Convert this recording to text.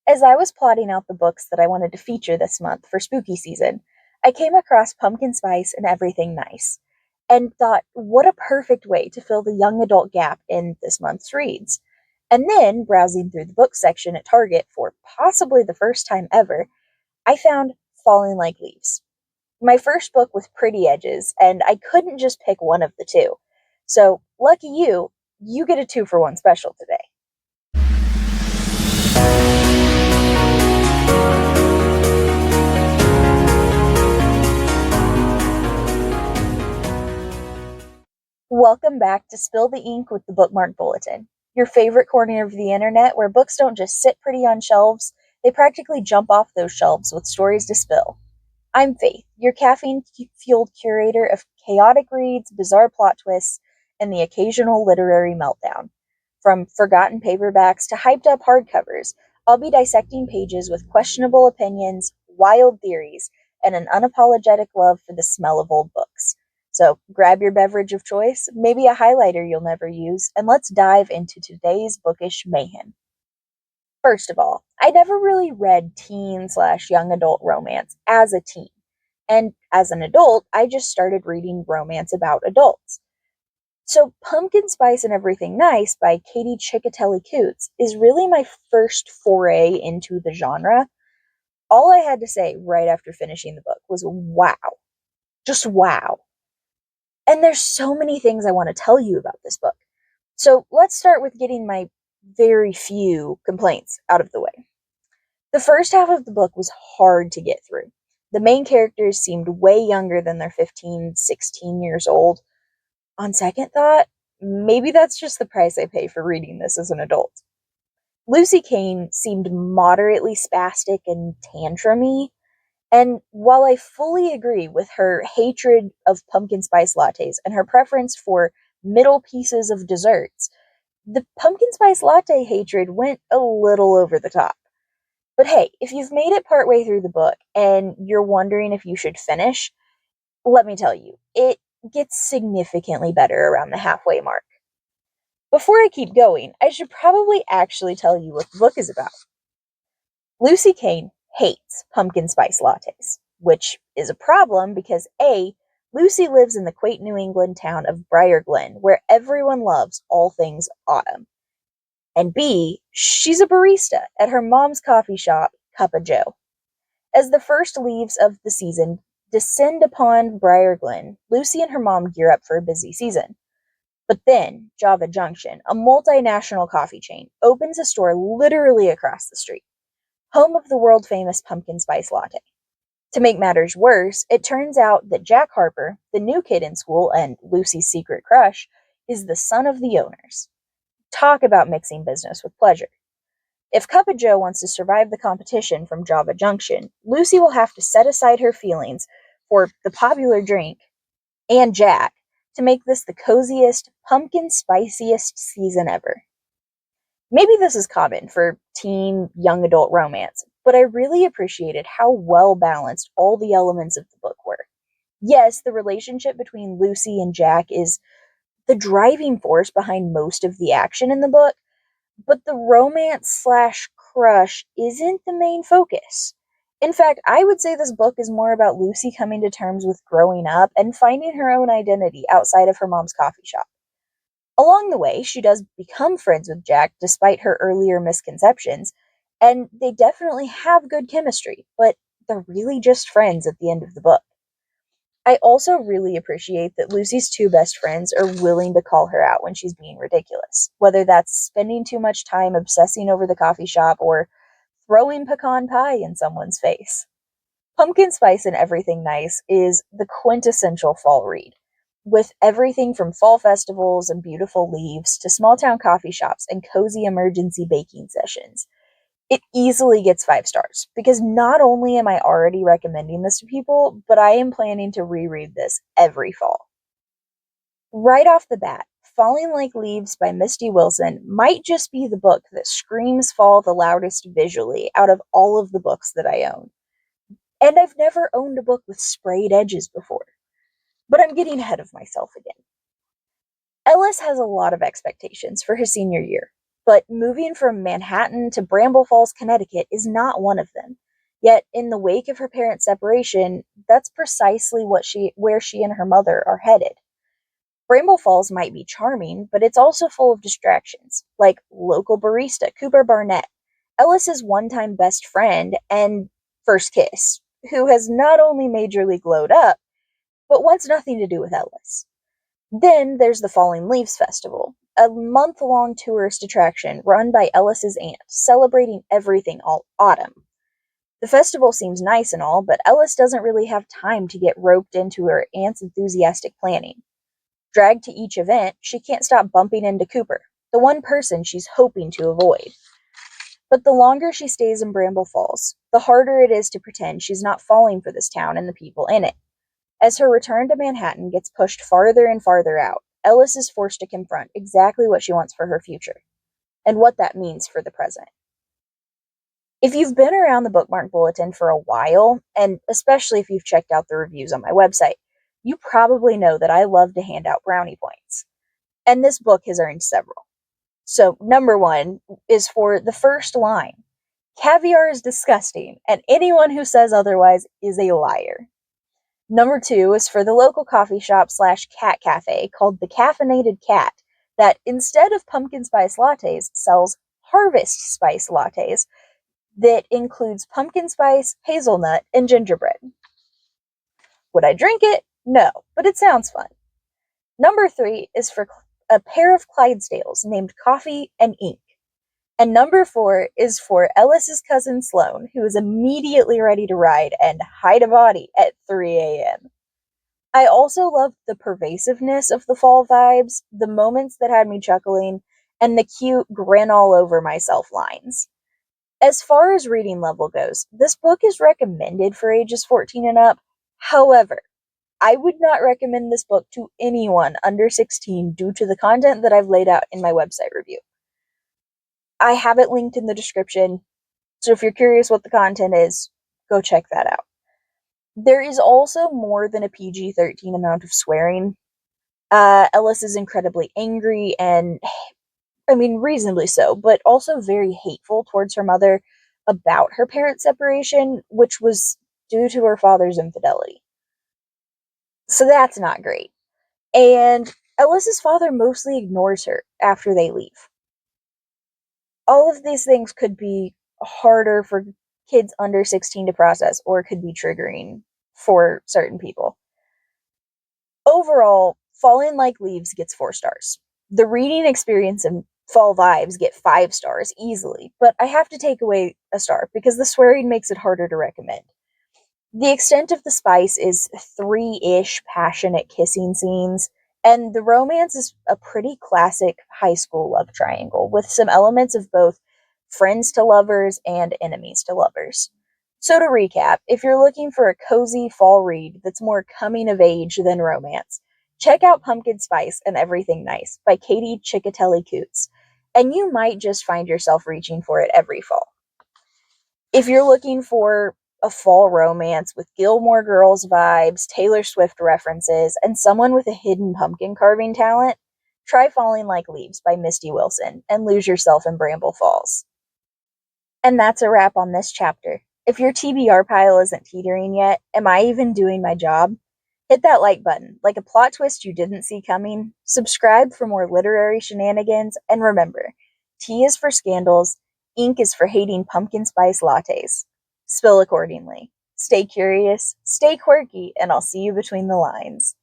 As I was plotting out the books that I wanted to feature this month for spooky season, I came across Pumpkin Spice and Everything Nice, and thought, what a perfect way to fill the young adult gap in this month's reads. And then, browsing through the book section at Target for possibly the first time ever, I found Falling Like Leaves, my first book with pretty edges, and I couldn't just pick one of the two. So, lucky you, you get a 2-for-1 special today. Welcome back to Spill the Ink with the Bookmark Bulletin, your favorite corner of the internet where books don't just sit pretty on shelves, they practically jump off those shelves with stories to spill. I'm Faith, your caffeine-fueled curator of chaotic reads, bizarre plot twists, and the occasional literary meltdown. From forgotten paperbacks to hyped-up hardcovers, I'll be dissecting pages with questionable opinions, wild theories, and an unapologetic love for the smell of old books. So grab your beverage of choice, maybe a highlighter you'll never use, and let's dive into today's bookish mayhem. First of all, I never really read teen/young adult romance as a teen. And as an adult, I just started reading romance about adults. So Pumpkin Spice and Everything Nice by Katie Chickatelli Coots is really my first foray into the genre. All I had to say right after finishing the book was wow. Just wow. And there's so many things I want to tell you about this book. So let's start with getting my very few complaints out of the way. The first half of the book was hard to get through. The main characters seemed way younger than they're 15, 16 years old. On second thought, maybe that's just the price I pay for reading this as an adult. Lucy Kane seemed moderately spastic and tantrumy, and while I fully agree with her hatred of pumpkin spice lattes and her preference for middle pieces of desserts, the pumpkin spice latte hatred went a little over the top. But hey, if you've made it partway through the book and you're wondering if you should finish, let me tell you, it gets significantly better around the halfway mark. Before I keep going, I should probably actually tell you what the book is about. Lucy Kane hates pumpkin spice lattes, which is a problem because A, Lucy lives in the quaint New England town of Briar Glen, where everyone loves all things autumn. And B, she's a barista at her mom's coffee shop, Cup of Joe. As the first leaves of the season descend upon Briar Glen, Lucy and her mom gear up for a busy season. But then, Java Junction, a multinational coffee chain, opens a store literally across the street, home of the world-famous pumpkin spice latte. To make matters worse, it turns out that Jack Harper, the new kid in school and Lucy's secret crush, is the son of the owners. Talk about mixing business with pleasure. If Cup of Joe wants to survive the competition from Java Junction, Lucy will have to set aside her feelings for the popular drink and Jack to make this the coziest, pumpkin spiciest season ever. Maybe this is common for teen, young adult romance, but I really appreciated how well balanced all the elements of the book were. Yes, the relationship between Lucy and Jack is the driving force behind most of the action in the book, but the romance/crush isn't the main focus. In fact, I would say this book is more about Lucy coming to terms with growing up and finding her own identity outside of her mom's coffee shop. Along the way, she does become friends with Jack despite her earlier misconceptions, and they definitely have good chemistry, but they're really just friends at the end of the book. I also really appreciate that Lucy's two best friends are willing to call her out when she's being ridiculous, whether that's spending too much time obsessing over the coffee shop or throwing pecan pie in someone's face. Pumpkin Spice and Everything Nice is the quintessential fall read, with everything from fall festivals and beautiful leaves to small town coffee shops and cozy emergency baking sessions. It easily gets 5 stars because not only am I already recommending this to people, but I am planning to reread this every fall. Right off the bat, Falling Like Leaves by Misty Wilson might just be the book that screams fall the loudest visually out of all of the books that I own. And I've never owned a book with sprayed edges before. But I'm getting ahead of myself again. Ellis has a lot of expectations for his senior year, But moving from Manhattan to Bramble Falls, Connecticut is not one of them. Yet, in the wake of her parents' separation, that's precisely where she and her mother are headed. Bramble Falls might be charming, but it's also full of distractions, like local barista Cooper Barnett, Ellis's one-time best friend and first kiss, who has not only majorly glowed up, but wants nothing to do with Ellis. Then there's the Falling Leaves Festival, a month-long tourist attraction run by Ellis's aunt, celebrating everything all autumn. The festival seems nice and all, but Ellis doesn't really have time to get roped into her aunt's enthusiastic planning. Dragged to each event, she can't stop bumping into Cooper, the one person she's hoping to avoid. But the longer she stays in Bramble Falls, the harder it is to pretend she's not falling for this town and the people in it. As her return to Manhattan gets pushed farther and farther out, Ellis is forced to confront exactly what she wants for her future, and what that means for the present. If you've been around the Bookmark Bulletin for a while, and especially if you've checked out the reviews on my website, you probably know that I love to hand out brownie points. And this book has earned several. So, number 1 is for the first line. Caviar is disgusting, and anyone who says otherwise is a liar. Number 2 is for the local coffee shop / cat cafe called the Caffeinated Cat, that instead of pumpkin spice lattes, sells harvest spice lattes that includes pumpkin spice, hazelnut, and gingerbread. Would I drink it? No, but it sounds fun. Number 3 is for a pair of Clydesdales named Coffee and Ink. And number 4 is for Ellis's cousin Sloane, who is immediately ready to ride and hide a body at 3 a.m. I also loved the pervasiveness of the fall vibes, the moments that had me chuckling, and the cute grin all over myself lines. As far as reading level goes, this book is recommended for ages 14 and up. However, I would not recommend this book to anyone under 16 due to the content that I've laid out in my website review. I have it linked in the description, so if you're curious what the content is, go check that out. There is also more than a PG-13 amount of swearing. Ellis is incredibly angry and, reasonably so, but also very hateful towards her mother about her parents' separation, which was due to her father's infidelity. So that's not great. And Ellis's father mostly ignores her after they leave. All of these things could be harder for kids under 16 to process, or could be triggering for certain people. Overall, Falling Like Leaves gets 4 stars. The reading experience and fall vibes get 5 stars easily, but I have to take away a star because the swearing makes it harder to recommend. The extent of the spice is 3-ish passionate kissing scenes, and the romance is a pretty classic high school love triangle, with some elements of both friends to lovers and enemies to lovers. So to recap, if you're looking for a cozy fall read that's more coming of age than romance, check out Pumpkin Spice and Everything Nice by Katie Chickatelli Coots, and you might just find yourself reaching for it every fall. If you're looking for a fall romance with Gilmore Girls vibes, Taylor Swift references, and someone with a hidden pumpkin carving talent, try Falling Like Leaves by Misty Wilson and lose yourself in Bramble Falls. And that's a wrap on this chapter. If your TBR pile isn't teetering yet, am I even doing my job? Hit that like button, like a plot twist you didn't see coming, subscribe for more literary shenanigans, and remember, T is for scandals, ink is for hating pumpkin spice lattes. Spill accordingly. Stay curious, stay quirky, and I'll see you between the lines.